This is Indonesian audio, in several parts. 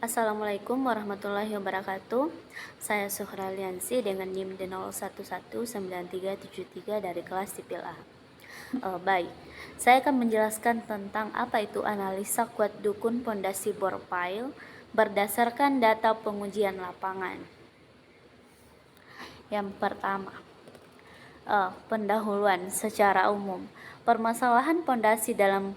Assalamualaikum warahmatullahi wabarakatuh. Saya Suhraliansi dengan NIM D01193373 dari kelas sipil A. Baik, saya akan menjelaskan tentang apa itu analisa kuat dukun pondasi bor pile berdasarkan data pengujian lapangan. Yang pertama, pendahuluan secara umum. Permasalahan pondasi dalam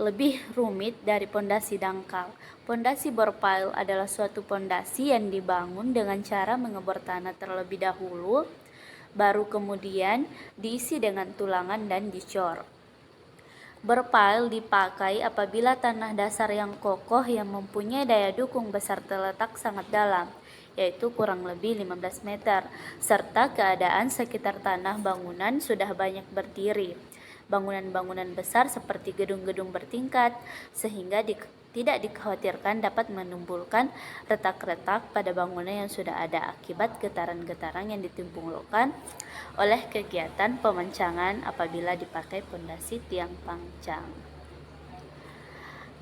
lebih rumit dari pondasi dangkal. Pondasi bor pile adalah suatu pondasi yang dibangun dengan cara mengebor tanah terlebih dahulu, baru kemudian diisi dengan tulangan dan dicor. Bor pile dipakai apabila tanah dasar yang kokoh yang mempunyai daya dukung besar terletak sangat dalam, yaitu kurang lebih 15 meter, serta keadaan sekitar tanah bangunan sudah banyak berdiri. Bangunan-bangunan besar seperti gedung-gedung bertingkat, sehingga tidak dikhawatirkan dapat menimbulkan retak-retak pada bangunan yang sudah ada akibat getaran-getaran yang ditimbulkan oleh kegiatan pemancangan apabila dipakai pondasi tiang pancang.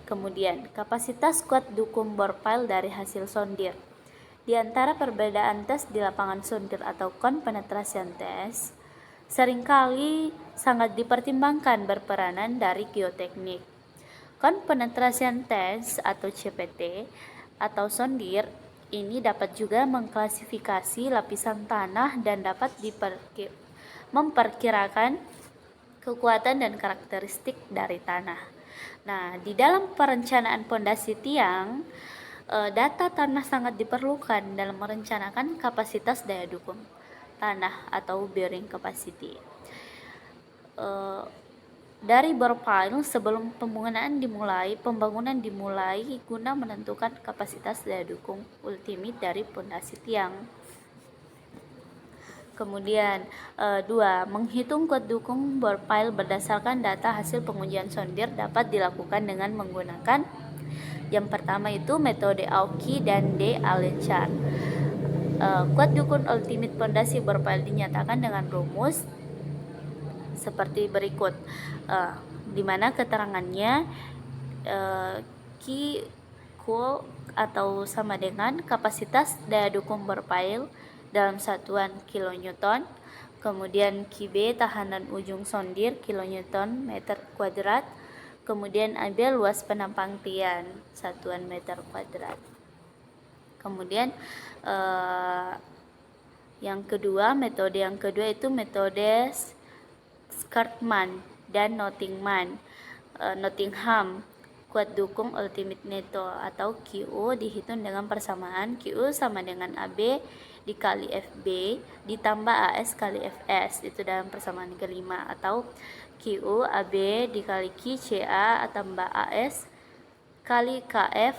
Kemudian, kapasitas kuat dukung bor pile dari hasil sondir. Di antara perbedaan tes di lapangan sondir atau konpenetrasian tes, seringkali sangat dipertimbangkan berperanan dari geoteknik. Konpenetrasian tes atau CPT atau sondir ini dapat juga mengklasifikasi lapisan tanah dan dapat memperkirakan kekuatan dan karakteristik dari tanah. Nah, di dalam perencanaan pondasi tiang, data tanah sangat diperlukan dalam merencanakan kapasitas daya dukung tanah atau bearing capacity. Dari bor pile sebelum pembangunan dimulai guna menentukan kapasitas daya dukung ultimate dari pondasi tiang. Kemudian 2. Menghitung kuat dukung bor pile berdasarkan data hasil pengujian sondir dapat dilakukan dengan menggunakan yang pertama itu metode Auki dan D. Allenchar. Kuat dukung ultimate pondasi bor pile dinyatakan dengan rumus seperti berikut, di mana keterangannya Q atau sama dengan kapasitas daya dukung bor pile dalam satuan kilonewton, kemudian QB tahanan ujung sondir kilonewton meter kuadrat, kemudian AB luas penampang tian satuan meter kuadrat. Kemudian metode yang kedua itu metode Skartman dan Nottingham. Kuat dukung ultimate neto atau QU dihitung dengan persamaan QU sama dengan AB dikali FB ditambah AS kali FS, itu dalam persamaan kelima, atau QU AB dikali QCA tambah AS kali KF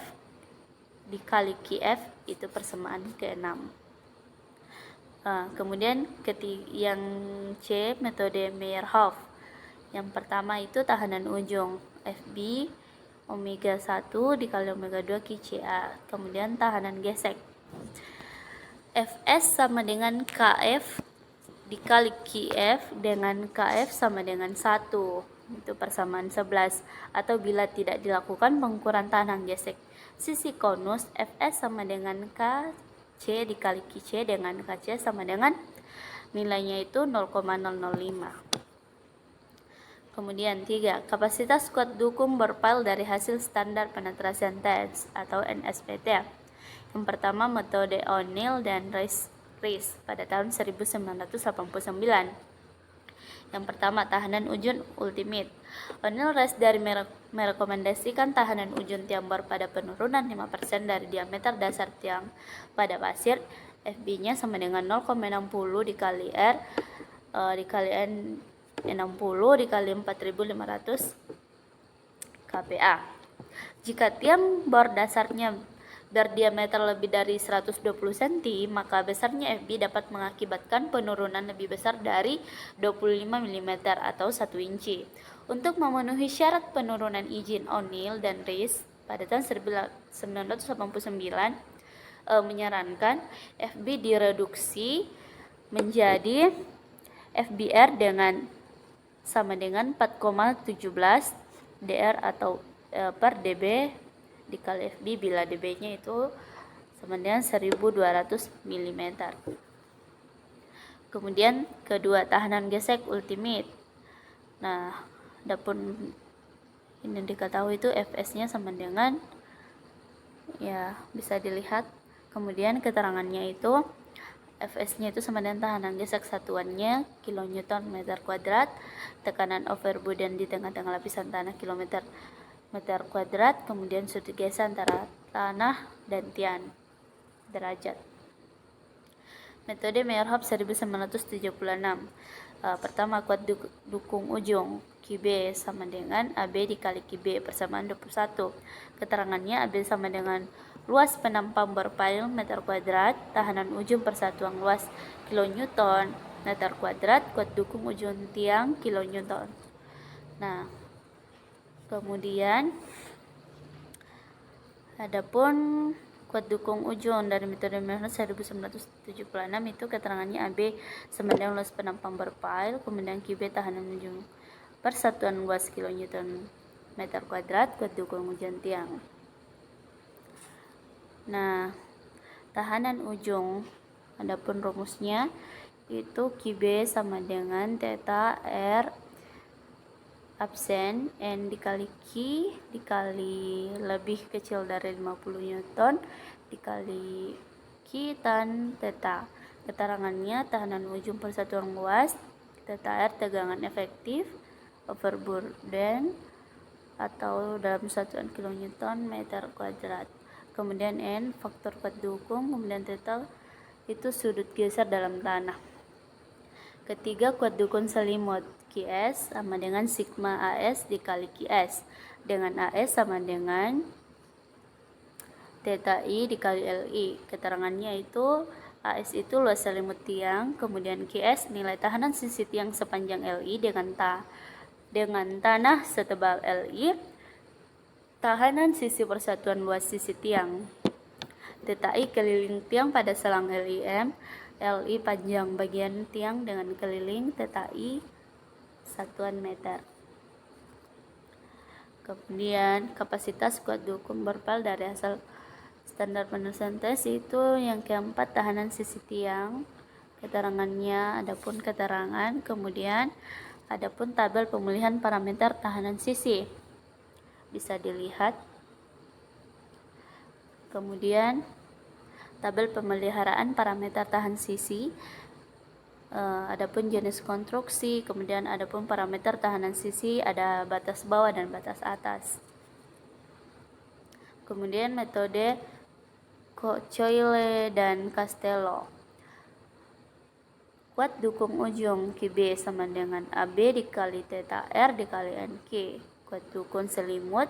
dikali QF, itu persamaan ke-6. Kemudian yang C, metode Meyerhof. Yang pertama itu tahanan ujung FB omega 1 dikali omega 2 QCA, kemudian tahanan gesek Fs sama dengan Kf dikali Qf dengan Kf sama dengan 1, itu persamaan 11. Atau bila tidak dilakukan pengukuran tahanan gesek sisi konus, Fs sama dengan Kc dikali Qc dengan Kc sama dengan nilainya itu 0,005. Kemudian 3. Kapasitas kuat dukung bor pile dari hasil standar penetrasian test atau NSPT. Yang pertama metode O'Neill dan Rees pada tahun 1989. Yang pertama tahanan ujung ultimate. O'Neill Rees dari merekomendasikan tahanan ujung tiang bor pada penurunan 5% dari diameter dasar tiang pada pasir. FB-nya sama dengan 0,60 dikali R dikali N 60 dikali 4500 kPa. Jika tiang bor dasarnya berdiameter lebih dari 120 cm, maka besarnya FB dapat mengakibatkan penurunan lebih besar dari 25 mm atau 1 inci. Untuk memenuhi syarat penurunan izin O'Neill dan Rees pada tahun 1989 menyarankan FB direduksi menjadi FBR dengan sama dengan 4,17 DR atau per dB dikali FB bila dB-nya itu sama dengan 1200 mm. Kemudian kedua, tahanan gesek ultimate. Nah, adapun ini diketahui itu Fs-nya sama dengan, ya bisa dilihat. Kemudian keterangannya itu Fs-nya itu sama dengan tahanan gesek satuannya kilonewton meter kuadrat, tekanan overburden di tengah-tengah lapisan tanah kilometer meter kuadrat, kemudian sudut gesek antara tanah dan tian derajat. Metode Meyerhof 1976. Pertama, kuat dukung ujung QB sama dengan AB dikali QB persamaan 21. Keterangannya AB sama dengan luas penampang berpile meter kuadrat, tahanan ujung persatuan luas kilonewton meter kuadrat, kuat dukung ujung tiang kilonewton. Nah, kemudian adapun kuat dukung ujung dari metode Meyerhof 1976 itu keterangannya AB sama dengan luas penampang berpile, kemudian QB tahanan ujung persatuan luas kilonewton meter kuadrat, kuat dukung ujung tiang. Nah, tahanan ujung, adapun rumusnya itu QB sama dengan theta R absen N dikali Q dikali lebih kecil dari 50 Newton dikali Q tan theta. Keterangannya tahanan ujung persatuan luas, theta R tegangan efektif, overburden atau dalam satuan kilonewton meter kuadrat. Kemudian N faktor kuat dukung, kemudian theta itu sudut geser dalam tanah. Ketiga, kuat dukung selimut QS sama dengan sigma AS dikali QS, dengan AS sama dengan theta I dikali LI. Keterangannya itu AS itu luas selimut tiang, kemudian QS nilai tahanan sisi tiang sepanjang LI dengan tanah setebal LI, tahanan sisi persatuan luas sisi tiang. Theta I keliling tiang pada selang LIM, LI panjang bagian tiang dengan keliling, theta I satuan meter. Kemudian kapasitas kuat dukung berpal dari hasil standar penelitian tes itu yang keempat, tahanan sisi tiang. Keterangannya adapun keterangan, kemudian adapun tabel pemulihan parameter tahanan sisi bisa dilihat. Kemudian tabel pemeliharaan parameter tahan sisi, adapun jenis konstruksi, kemudian adapun parameter tahanan sisi, ada batas bawah dan batas atas. Kemudian metode Coyle dan Castello. Kuat dukung ujung QB sama dengan AB dikali theta R dikali NQ. Kuat dukung selimut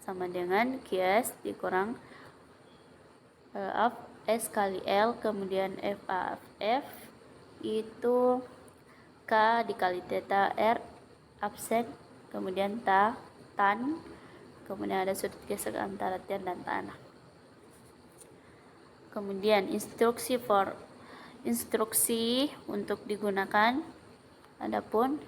sama dengan QS dikurang S kali L, kemudian FAF itu K dikali theta R absen, kemudian tan, kemudian ada sudut gesek antara tiang dan tanah. Kemudian instruksi untuk digunakan. Adapun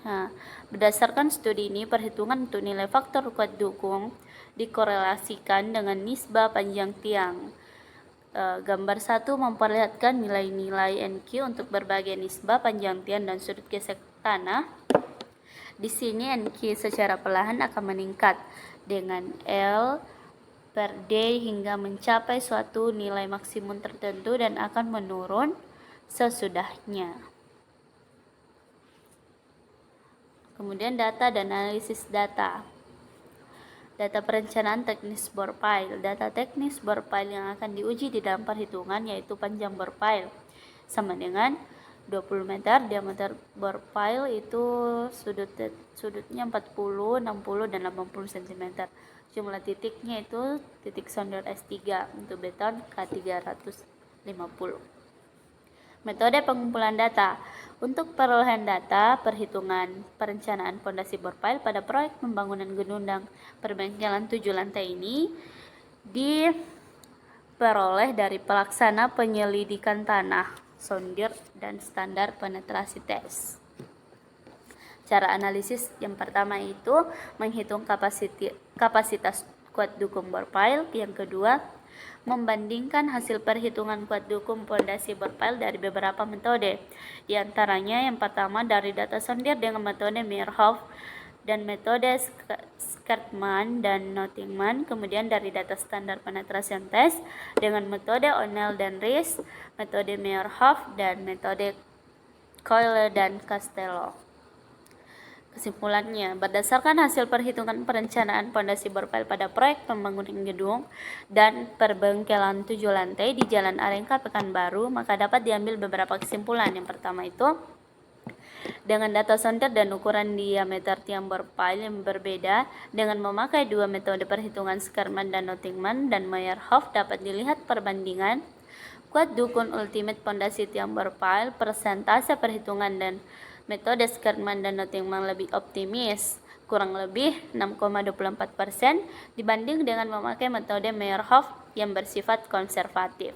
berdasarkan studi ini, perhitungan untuk nilai faktor kuat dukung dikorelasikan dengan nisbah panjang tiang. Gambar 1 memperlihatkan nilai-nilai NQ untuk berbagai nisbah panjang tiang dan sudut gesek tanah. Di sini NQ secara perlahan akan meningkat dengan L per D hingga mencapai suatu nilai maksimum tertentu dan akan menurun sesudahnya. Kemudian data dan analisis data. Data perencanaan teknis bore pile. Data teknis bore pile yang akan diuji di dalam perhitungan yaitu panjang bore pile sama dengan 20 meter, diameter bore pile itu sudutnya 40, 60 dan 80 cm. Jumlah titiknya itu titik sonder S3 untuk beton K350. Metode pengumpulan data. Untuk perolehan data perhitungan perencanaan fondasi bore pile pada proyek pembangunan gedung dan perbengkelan 7 lantai ini diperoleh dari pelaksana penyelidikan tanah, sondir, dan standar penetrasi tes. Cara analisis yang pertama itu menghitung kapasitas kuat dukung borpile. Yang kedua, membandingkan hasil perhitungan kuat dukung pondasi borpile dari beberapa metode. Di antaranya yang pertama dari data sondir dengan metode Meyerhof dan metode Skartman dan Nottingman, kemudian dari data standar penetration test dengan metode O'Neill dan Rees, metode Meyerhof, dan metode Coyle dan Castello. Kesimpulannya, berdasarkan hasil perhitungan perencanaan pondasi borpile pada proyek pembangunan gedung dan perbengkelan 7 lantai di Jalan Arengka, Pekanbaru, maka dapat diambil beberapa kesimpulan. Yang pertama itu, dengan data sondir dan ukuran diameter tiang borpile yang berbeda, dengan memakai dua metode perhitungan Skarman dan Nottingman dan Meyerhof, dapat dilihat perbandingan kuat dukung ultimate pondasi tiang borpile, persentase perhitungan dan metode Skarman dan Nottingman lebih optimis, kurang lebih 6,24% dibanding dengan memakai metode Meyerhof yang bersifat konservatif.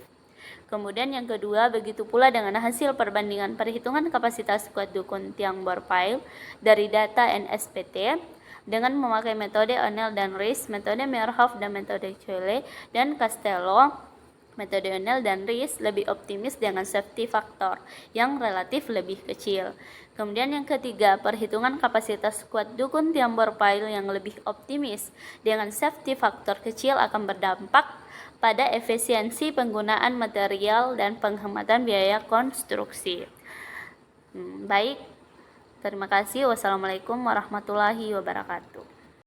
Kemudian yang kedua, begitu pula dengan hasil perbandingan perhitungan kapasitas kuat dukung tiang borpile dari data NSPT dengan memakai metode O'Neill dan Rees, metode Meyerhof dan metode Coyle dan Castello. Metode O'Neill dan Rees lebih optimis dengan safety factor yang relatif lebih kecil. Kemudian yang ketiga, perhitungan kapasitas kuat dukung tiang borpile yang lebih optimis dengan safety factor kecil akan berdampak pada efisiensi penggunaan material dan penghematan biaya konstruksi. Baik, terima kasih. Wassalamualaikum warahmatullahi wabarakatuh.